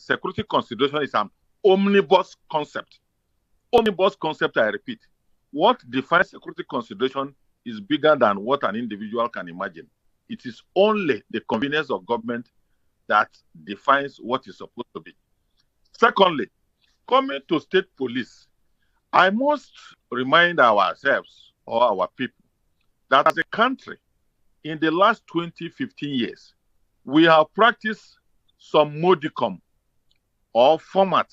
security consideration is an omnibus concept. Omnibus concept, I repeat. What defines security consideration is bigger than what an individual can imagine. It is only the convenience of government that defines what is supposed to be. Secondly, coming to state police, I must remind ourselves or our people that as a country, in the last 20, 15 years, we have practiced some modicum or format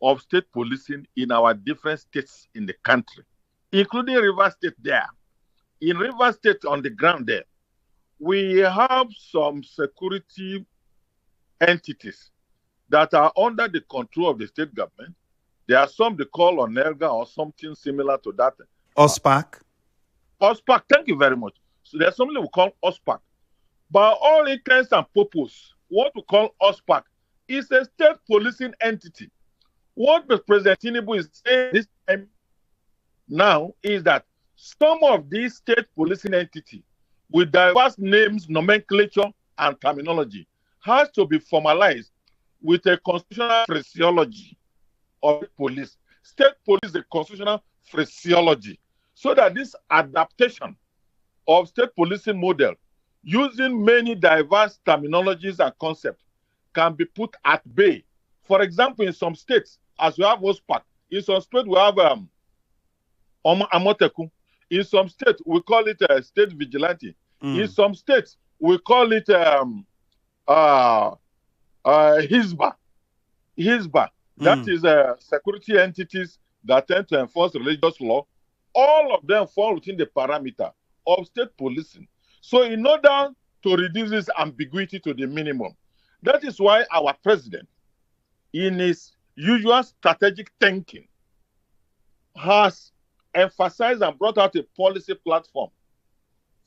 of state policing in our different states in the country, including Rivers State there. In Rivers State on the ground there, we have some security entities that are under the control of the state government. There are some they call ONELGA or something similar to that. OSPAC. OSPAC, thank you very much. So there's something we call OSPAC. By all intents and purposes, what we call OSPAC is a state policing entity. What President Tinubu is saying this time now is that some of these state policing entities with diverse names, nomenclature, and terminology has to be formalized with a constitutional phraseology of police. State police, the constitutional phraseology, so that this adaptation of state policing model using many diverse terminologies and concepts can be put at bay. For example, in some states, as we have OSPAC, in some states we have Amoteku. In some states, we call it state vigilante. In some states, we call it Hizba. That is security entities that tend to enforce religious law. All of them fall within the parameter of state policing. So in order to reduce this ambiguity to the minimum, that is why our president, in his usual strategic thinking, has emphasized and brought out a policy platform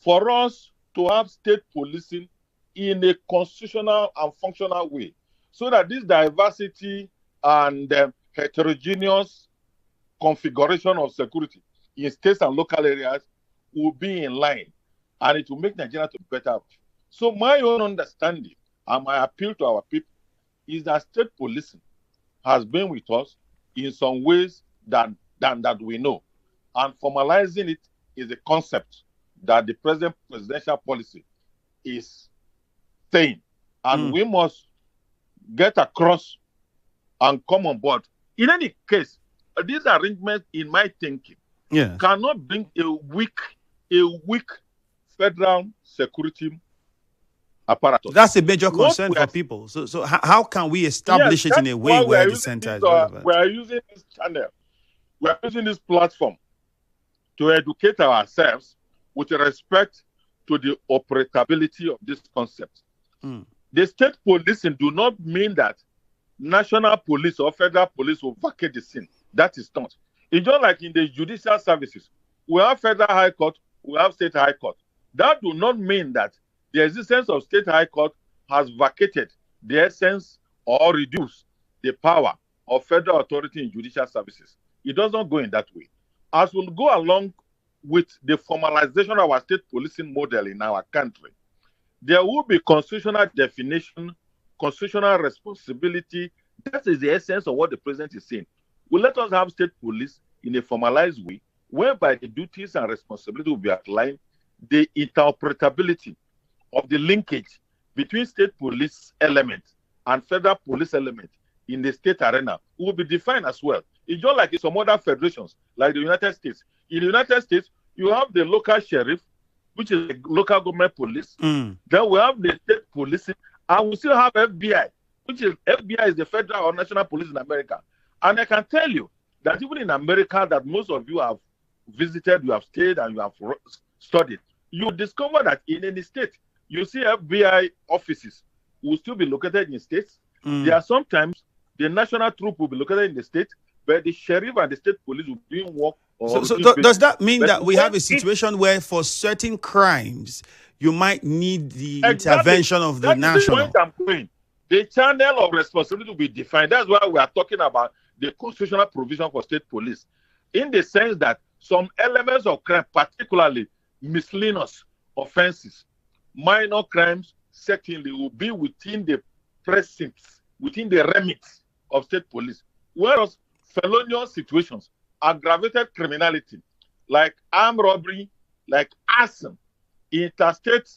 for us to have state policing in a constitutional and functional way, so that this diversity and heterogeneous configuration of security in states and local areas will be in line, and it will make Nigeria to be better. So my own understanding and my appeal to our people is that state policing has been with us in some ways that we know, and formalizing it is a concept that the present presidential policy is saying, and we must get across and come on board. In any case, these arrangements, in my thinking, cannot bring a weak federal security apparatus. That's a major concern for people. So how can we establish it in a way where the center is relevant? We are using this channel, we are using this platform to educate ourselves with respect to the operability of this concept. The state policing do not mean that national police or federal police will vacate the scene. That is not. It's just like in the judicial services. We have federal high court, we have state high court. That do not mean that the existence of state high court has vacated the essence or reduced the power of federal authority in judicial services. It does not go in that way. As we'll go along with the formalization of our state policing model in our country, there will be constitutional definition, constitutional responsibility. That is the essence of what the president is saying. Well, let us have state police in a formalized way, whereby the duties and responsibility will be outlined, the interoperability of the linkage between state police element and federal police element in the state arena will be defined as well. It's just like in some other federations, like the United States. In the United States, you have the local sheriff, which is the local government police. Then we have the state police, and we still have FBI, which is FBI is the federal or national police in America. And I can tell you that even in America, that most of you have visited, you have stayed, and you have studied, you discover that in any state, you see FBI offices will still be located in states. There are sometimes the national troop will be located in the state, but the sheriff and the state police will be doing work. So does that mean that we have a situation where for certain crimes, you might need the intervention of the national? The channel of responsibility will be defined. That's why we are talking about the constitutional provision for state police, in the sense that some elements of crime, particularly miscellaneous offenses, minor crimes, certainly will be within the precincts within the remit of state police. Whereas felonious situations, aggravated criminality, like armed robbery, like arson, interstate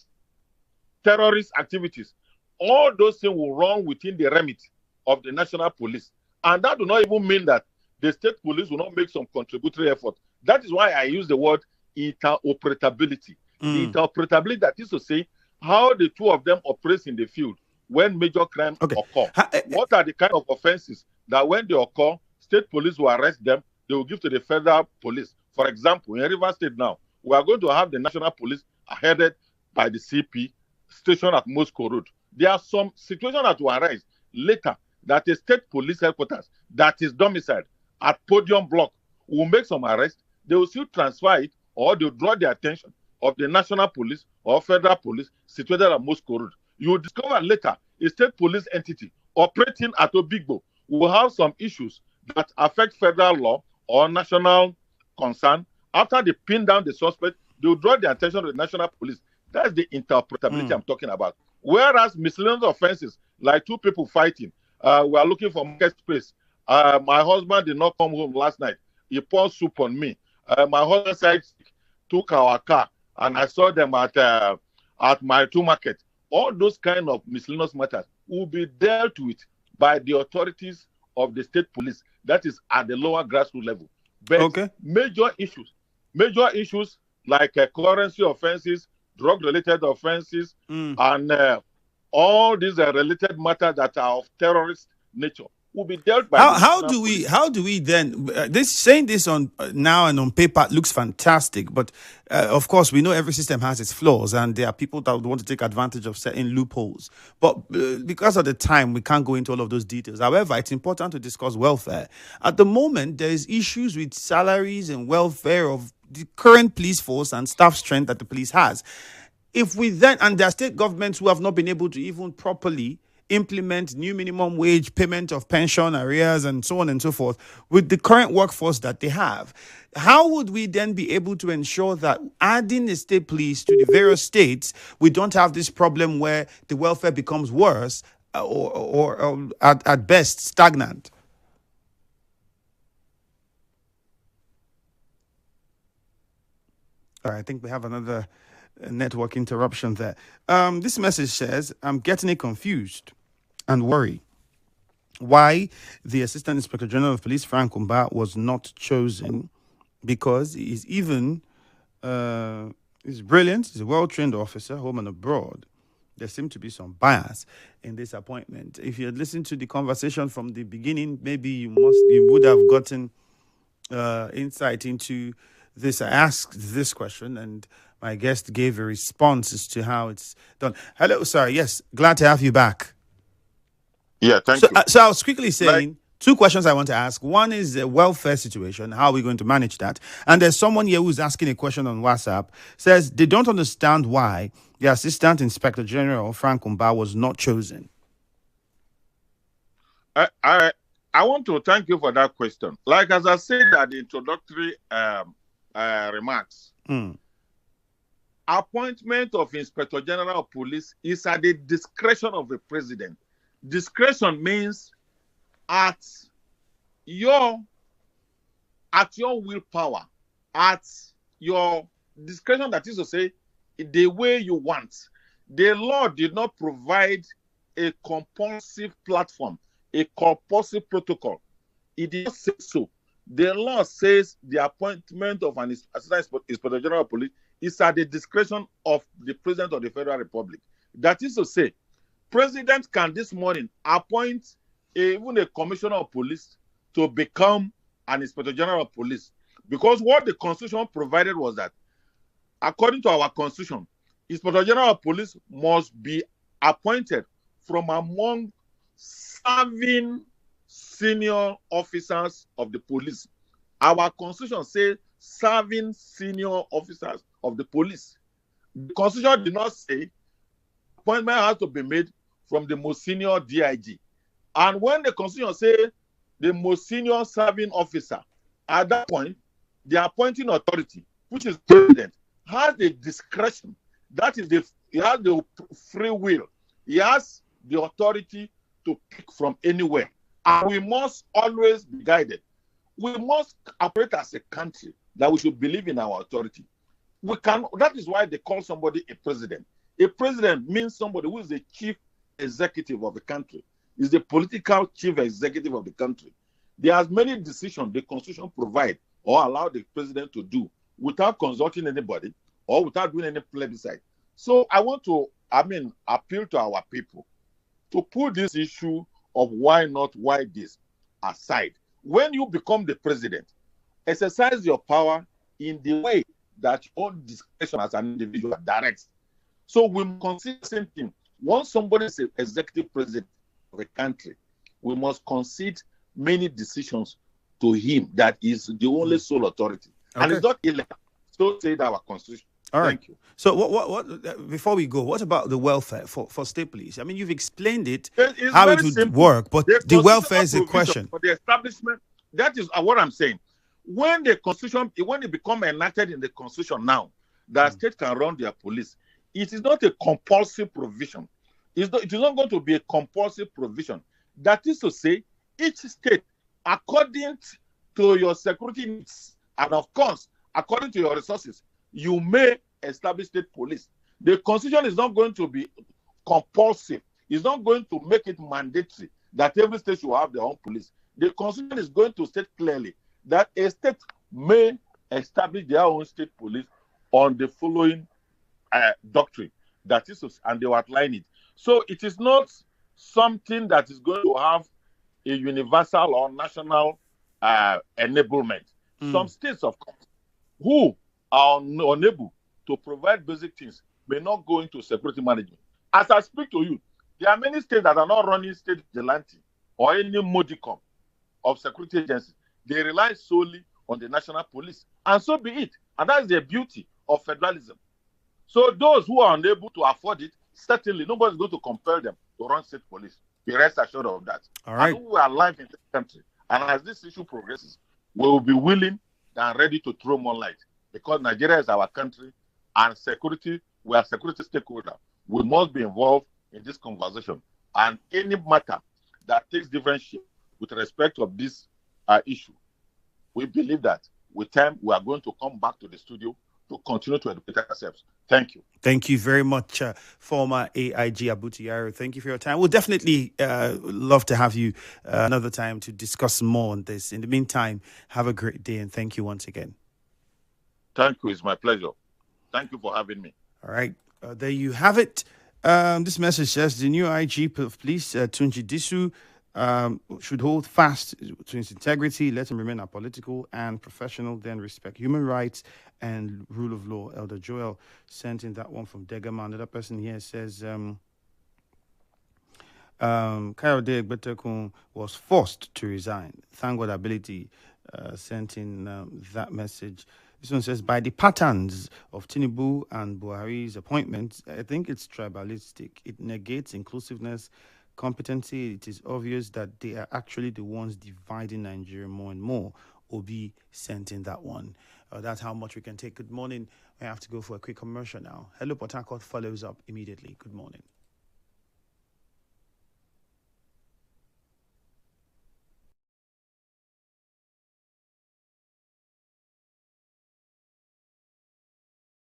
terrorist activities, all those things will run within the remit of the national police. And that do not even mean that the state police will not make some contributory effort. That is why I use the word interoperability. The interoperability, that is to say, how the two of them operate in the field when major crimes occur. What are the kind of offenses that when they occur, state police will arrest them, they will give to the federal police. For example, in Rivers State now, we are going to have the national police headed by the CP stationed at Moscow Road. There are some situations that will arise later that a state police headquarters that is domiciled at Podium Block will make some arrests. They will still transfer it, or they will draw the attention of the national police or federal police situated at Moscow Road. You will discover later a state police entity operating at Obigbo will have some issues that affect federal law or national concern. After they pin down the suspect, they will draw the attention of the national police. That's the interpretability I'm talking about. Whereas miscellaneous offenses, like two people fighting, we are looking for market space. My husband did not come home last night. He poured soup on me. My husband side took our car, and I saw them at my two market. All those kind of miscellaneous matters will be dealt with by the authorities of the state police. That is at the lower grassroots level. But major issues like currency offenses, drug-related offenses, and all these related matters that are of terrorist nature will be dealt by. How do we then this saying this on now and on paper looks fantastic, but of course we know every system has its flaws, and there are people that would want to take advantage of certain loopholes. But because of the time, we can't go into all of those details. However, it's important to discuss welfare. At the moment, there is issues with salaries and welfare of the current police force and staff strength that the police has. If we then, and there are state governments who have not been able to even properly implement new minimum wage, payment of pension arrears, and so on and so forth, with the current workforce that they have, how would we then be able to ensure that adding the state police to the various states, we don't have this problem where the welfare becomes worse or at best stagnant? All right, I think we have another network interruption there. This message says, I'm getting it confused and worried why the Assistant Inspector General of Police, Frank Umba, was not chosen, because he's brilliant, he's a well-trained officer, home and abroad. There seemed to be some bias in this appointment. If you had listened to the conversation from the beginning, maybe you would have gotten insight into this. I asked this question, and my guest gave a response as to how it's done. Hello, sir. Yes, glad to have you back. Yeah, thank you. So I was quickly saying, two questions I want to ask. One is the welfare situation. How are we going to manage that? And there's someone here who's asking a question on WhatsApp. Says they don't understand why the Assistant Inspector General, Frank Umba, was not chosen. I want to thank you for that question. Like as I said at the introductory remarks, appointment of Inspector General of Police is at the discretion of the President. Discretion means at your willpower, at your discretion, that is to say, the way you want. The law did not provide a compulsive platform, a compulsive protocol. It did not say so. The law says the appointment of an Assistant Inspector General of Police is at the discretion of the President of the Federal Republic. That is to say, President can this morning appoint even a Commissioner of Police to become an Inspector General of Police. Because what the Constitution provided was that, according to our Constitution, Inspector General of Police must be appointed from among serving senior officers of the police. Our Constitution says serving senior officers of the police. The Constitution did not say appointment has to be made from the most senior DIG. And when the Constitution says the most senior serving officer, at that point, the appointing authority, which is President, has the discretion. That is, he has the free will. He has the authority to pick from anywhere. And we must always be guided. We must operate as a country that we should believe in our authority. That is why they call somebody a president. A president means somebody who is the chief executive of the country, is the political chief executive of the country. There are many decisions the Constitution provides or allow the president to do without consulting anybody or without doing any plebiscite. So I want to, appeal to our people to put this issue of why not, why this aside. When you become the president, exercise your power in the way that your own discretion as an individual directs. So we must consider the same thing. Once somebody is the executive president of a country, we must concede many decisions to him that is the only sole authority. Okay. And it's not illegal. So said our constitution. All right. Thank you. So what before we go, what about the welfare for state police? I mean, you've explained it, how it would work, but the welfare is a question. For the establishment, that is what I'm saying. When the constitution, when it becomes enacted in the constitution now, that state can run their police, it is not a compulsive provision. It is not going to be a compulsive provision. That is to say, each state, according to your security needs, and of course, according to your resources, you may establish state police. The constitution is not going to be compulsive. It's not going to make it mandatory that every state should have their own police. The constitution is going to state clearly that a state may establish their own state police on the following doctrine. That is, and they will outline it. So it is not something that is going to have a universal or national enablement. Some states, of course, who are unable to provide basic things may not go into security management. As I speak to you, there are many states that are not running state vigilante or any modicum of security agencies. They rely solely on the national police. And so be it. And that's the beauty of federalism. So those who are unable to afford it, certainly nobody's going to compel them to run state police. Be rest assured of that. All right. And we are alive in this country. And as this issue progresses, we will be willing and ready to throw more light. Because Nigeria is our country and security, we are security stakeholder. We must be involved in this conversation. And any matter that takes different shape with respect of this issue, we believe that with time we are going to come back to the studio to continue to educate ourselves. Thank you. Thank you very much, former AIG Abutu Yaro. Thank you for your time. We'll definitely love to have you another time to discuss more on this. In the meantime, have a great day and thank you once again. Thank you. It's my pleasure. Thank you for having me. All right. There you have it. This message says the new IGP of police, Tunji Disu, should hold fast to his integrity, let him remain apolitical and professional, then respect human rights and rule of law. Elder Joel sent in that one from Degama. Another person here says Kayode Egbetekun was forced to resign. Thank God Ability sent in that message. This one says, by the patterns of Tinubu and Buhari's appointments, I think it's tribalistic. It negates inclusiveness, competency. It is obvious that they are actually the ones dividing Nigeria more and more. Obi sent in that one. That's how much we can take. Good morning. I have to go for a quick commercial now. Hello, Port Harcourt follows up immediately. Good morning.